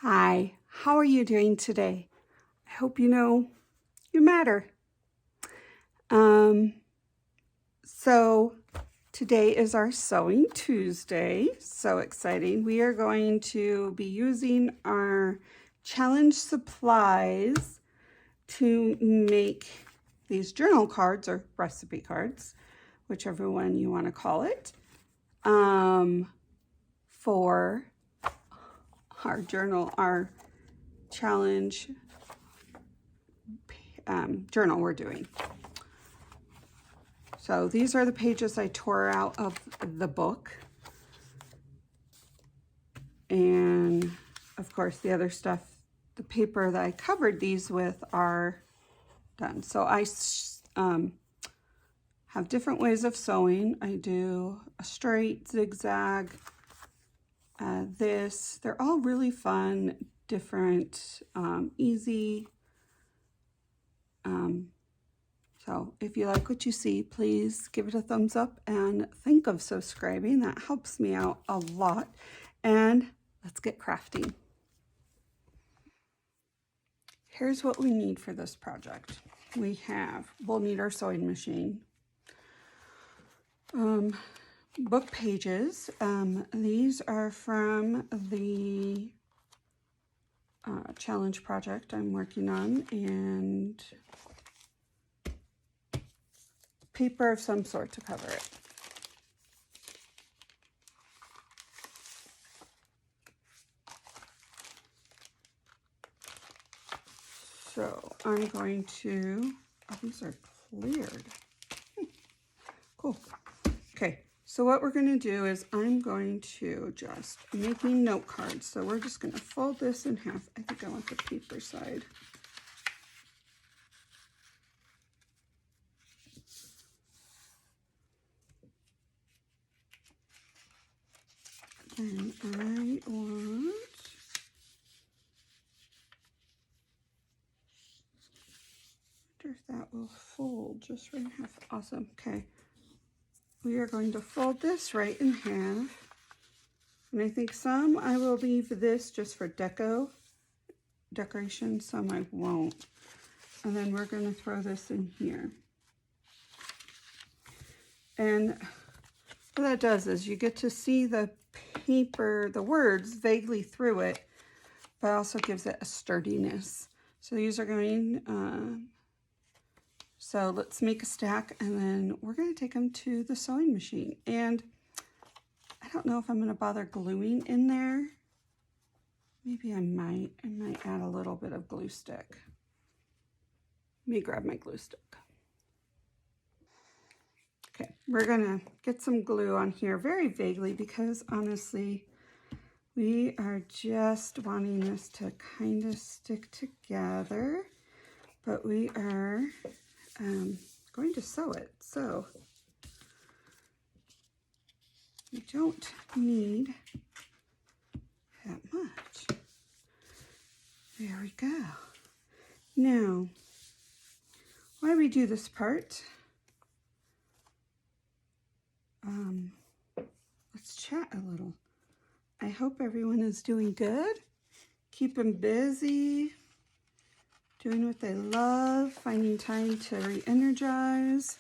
Hi, how are you doing today? I hope you know you matter. So today is our Sewing Tuesday. So exciting. We are going to be using our challenge supplies to make these journal cards or recipe cards, whichever one you want to call it, for our journal, our challenge journal we're doing. So these are the pages I tore out of the book. And of course the other stuff, the paper that I covered these with are done. So I have different ways of sewing. I do a straight, zigzag, this. They're all really fun, different, easy. So if you like what you see, please give it a thumbs up and think of subscribing. That helps me out a lot. And let's get crafting. Here's what we need for this project. We'll need our sewing machine. Book pages. These are from the challenge project I'm working on, and paper of some sort to cover it. So I'm going to, oh, these are cleared. Cool. Okay, so what we're going to do is I'm going to just making note cards. So we're just going to fold this in half. I think I want the paper side. And I want, I wonder if that will fold just right in half. Awesome. Okay. We are going to fold this right in half. And I think some I will leave this just for decoration, some I won't. And then we're going to throw this in here. And what that does is you get to see the paper, the words vaguely through it, but also gives it a sturdiness. So these are going, so let's make a stack, and then we're going to take them to the sewing machine. And I don't know if I'm going to bother gluing in there. Maybe I might add a little bit of glue stick. Let me grab my glue stick. Okay, we're gonna get some glue on here very vaguely because honestly, we are just wanting this to kind of stick together, but we are going to sew it. So we don't need that much. There we go. Now, why we do this part, let's chat a little. I hope everyone is doing good, keeping busy, doing what they love, finding time to re-energize.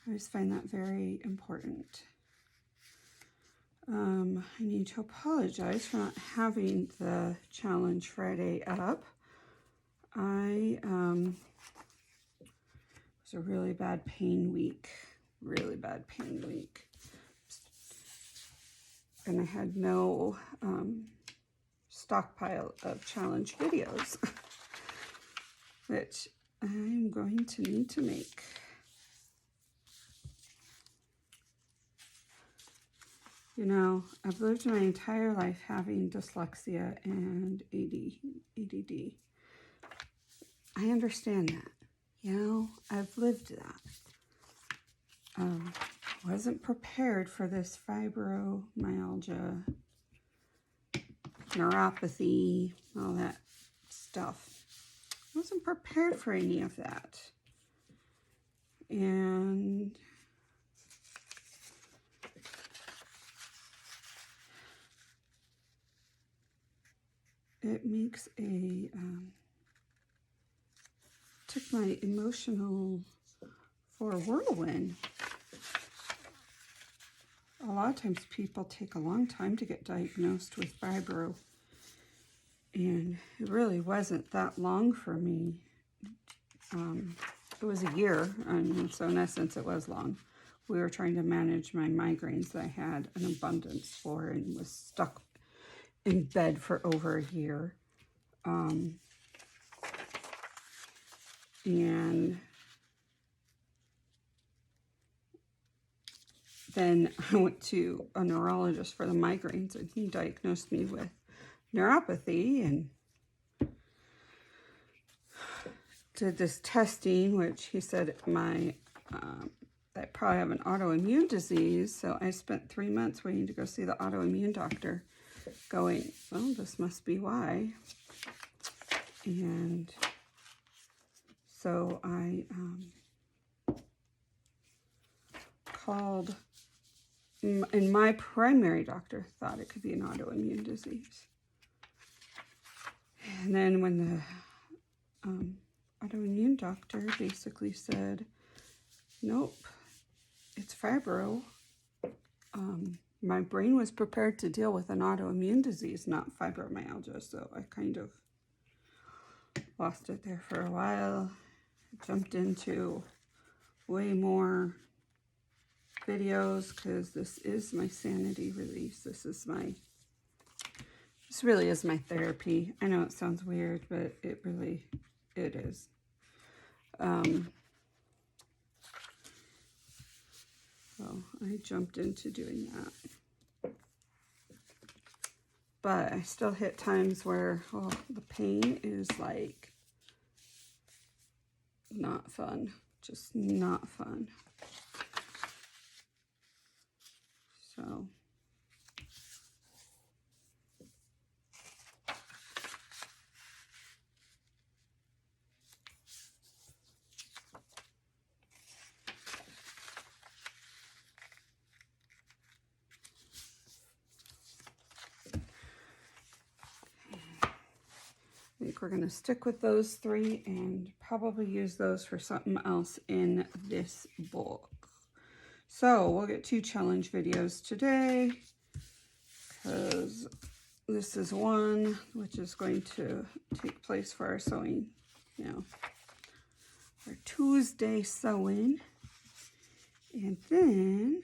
I always find that very important. I need to apologize for not having the Challenge Friday up. It was a really bad pain week, and I had no stockpile of challenge videos, which I'm going to need to make. You know, I've lived my entire life having dyslexia and ADD. I understand that. You know, I've lived that. Wasn't prepared for this fibromyalgia, neuropathy, all that stuff. Wasn't prepared for any of that. And it makes a, took my emotional for a whirlwind. A lot of times people take a long time to get diagnosed with fibro, and it really wasn't that long for me. It was a year, and so in essence it was long. We were trying to manage my migraines that I had an abundance for and was stuck in bed for over a year. And then I went to a neurologist for the migraines, and he diagnosed me with neuropathy and did this testing, which he said I probably have an autoimmune disease. So I spent 3 months waiting to go see the autoimmune doctor, going, well, this must be why. And so I called, and my primary doctor thought it could be an autoimmune disease. And then when the autoimmune doctor basically said, nope, it's fibro, my brain was prepared to deal with an autoimmune disease, not fibromyalgia. So I kind of lost it there for a while. Jumped into way more videos because this is my sanity release. This really is my therapy. I know it sounds weird, but it is. So I jumped into doing that. But I still hit times where, oh, the pain is like not fun. Just not fun. So I think we're going to stick with those 3 and probably use those for something else in this book. So we'll get 2 challenge videos today because this is one which is going to take place for our sewing, our Tuesday sewing. And then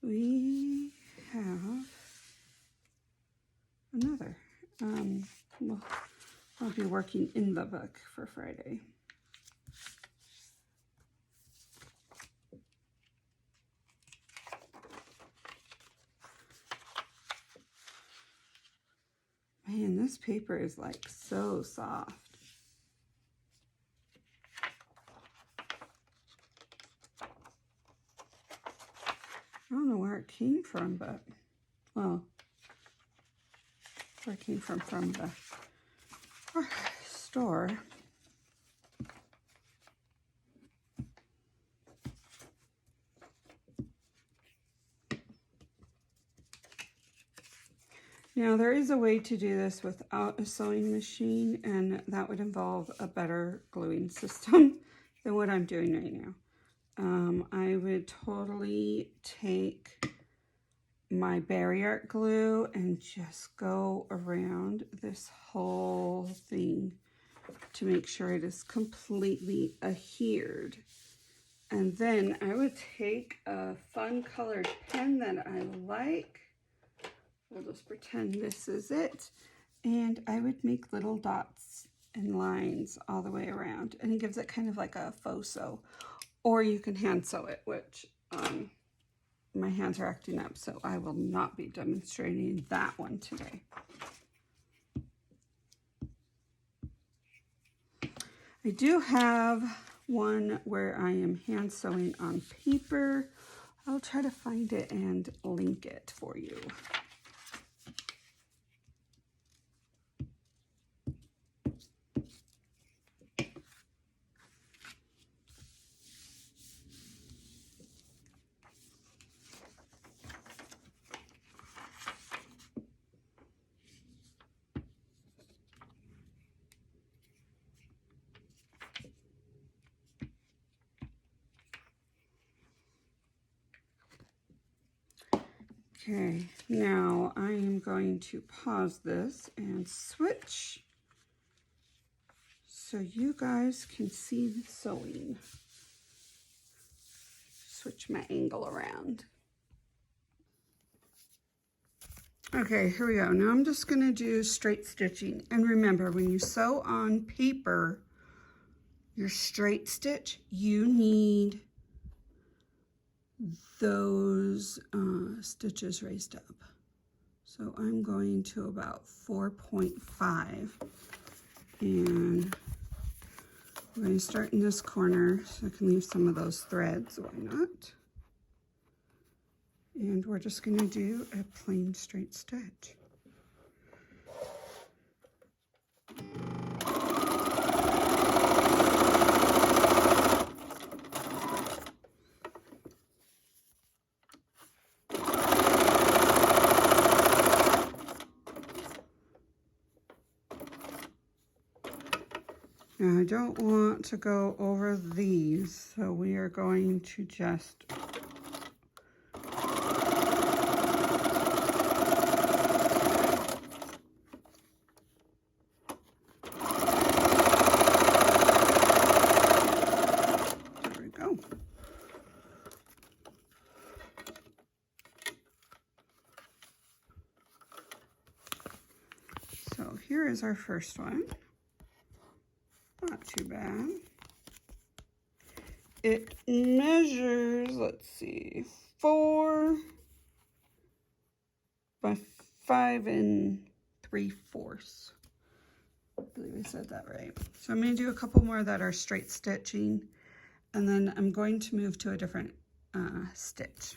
we have another. Well, I'll be working in the book for Friday. Man, this paper is like so soft. I don't know where it came from, but, well, where it came from the store. Now, there is a way to do this without a sewing machine, and that would involve a better gluing system than what I'm doing right now. I would totally take my barrier glue and just go around this whole thing to make sure it is completely adhered. And then I would take a fun colored pen that I like. We'll just pretend this is it. And I would make little dots and lines all the way around. And it gives it kind of like a faux sew. Or you can hand sew it, which my hands are acting up, so I will not be demonstrating that one today. I do have one where I am hand sewing on paper. I'll try to find it and link it for you. Okay, now I am going to pause this and switch so you guys can see the sewing. Switch my angle around. Okay, here we go. Now I'm just going to do straight stitching. And remember, when you sew on paper, your straight stitch, you need those stitches raised up. So I'm going to about 4.5, and I'm going to start in this corner so I can leave some of those threads. Why not? And we're just going to do a plain straight stitch. Now I don't want to go over these, so we are going to just So here is our first one. Not too bad. It measures, let's see, 4 by 5 3/4. I believe I said that right. So I'm going to do a couple more that are straight stitching, and then I'm going to move to a different stitch.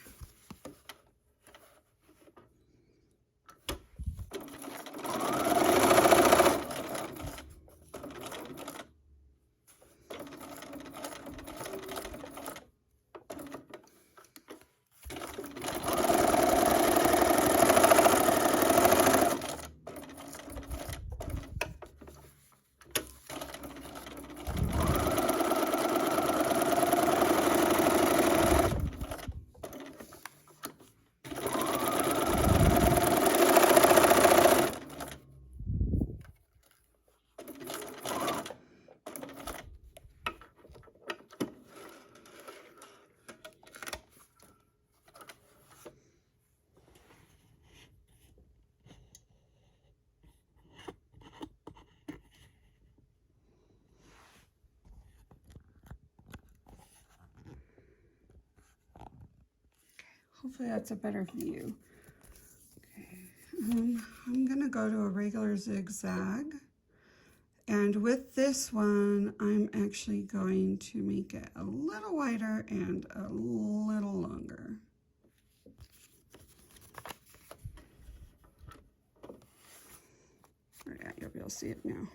Hopefully that's a better view. Okay. I'm going to go to a regular zigzag. And with this one, I'm actually going to make it a little wider and a little longer. Yeah, you'll be able to see it now.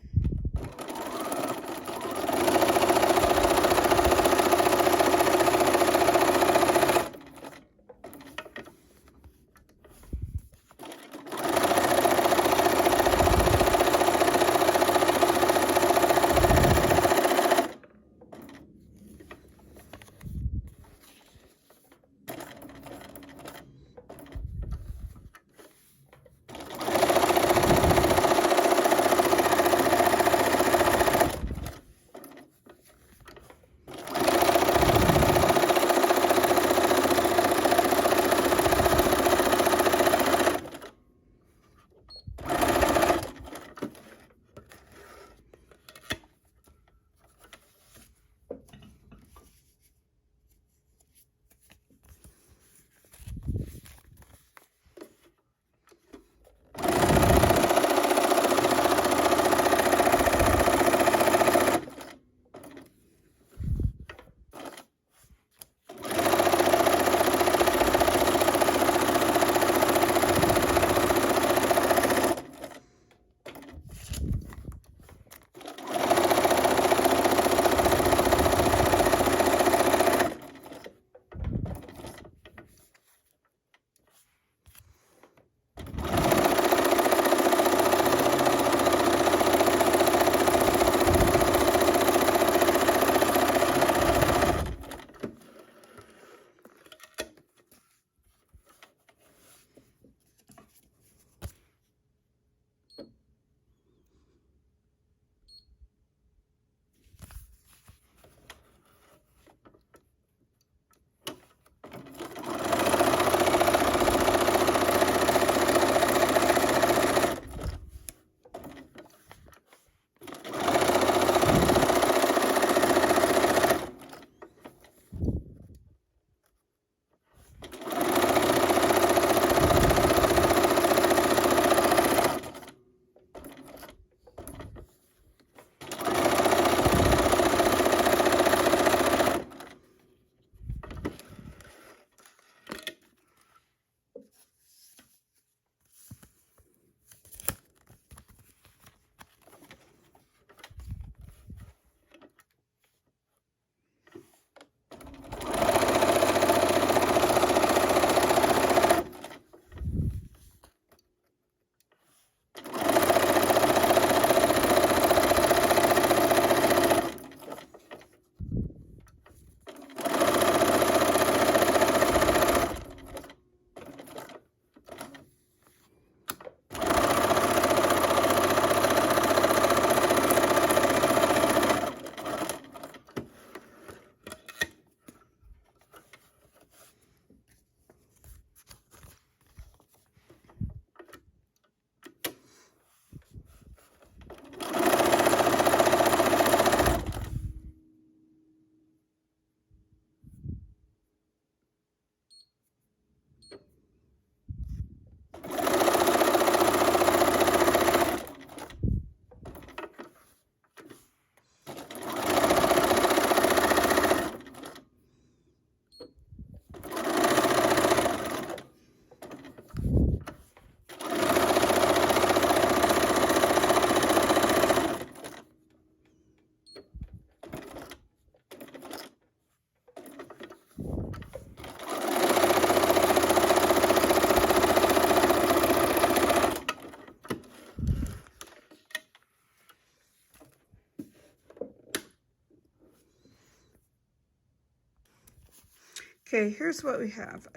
Okay, here's what we have.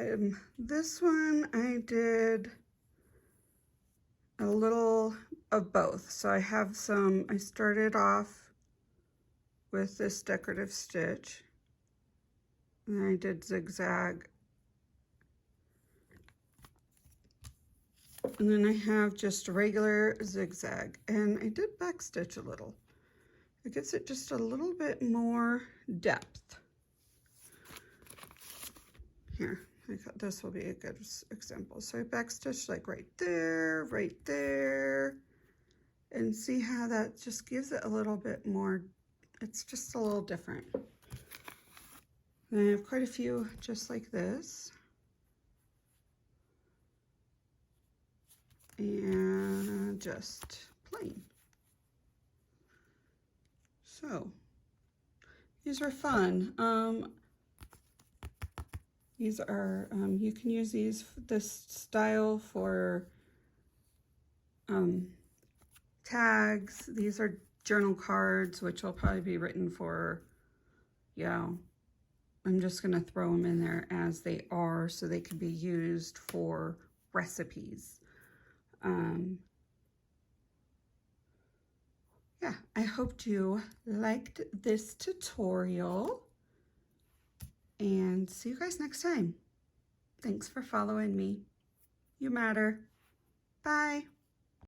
This one I did a little of both. So I have some, I started off with this decorative stitch, and then I did zigzag. And then I have just regular zigzag, and I did back stitch a little. It gives it just a little bit more depth. Here, I thought this will be a good example. So I backstitched like right there, and see how that just gives it a little bit more, it's just a little different. And I have quite a few just like this. And just plain. So these are fun. These are, you can use this style for tags. These are journal cards, which will probably be written for, yeah, I'm just gonna throw them in there as they are so they can be used for recipes. Yeah, I hope you liked this tutorial, and see you guys next time. Thanks for following me. You matter. Bye.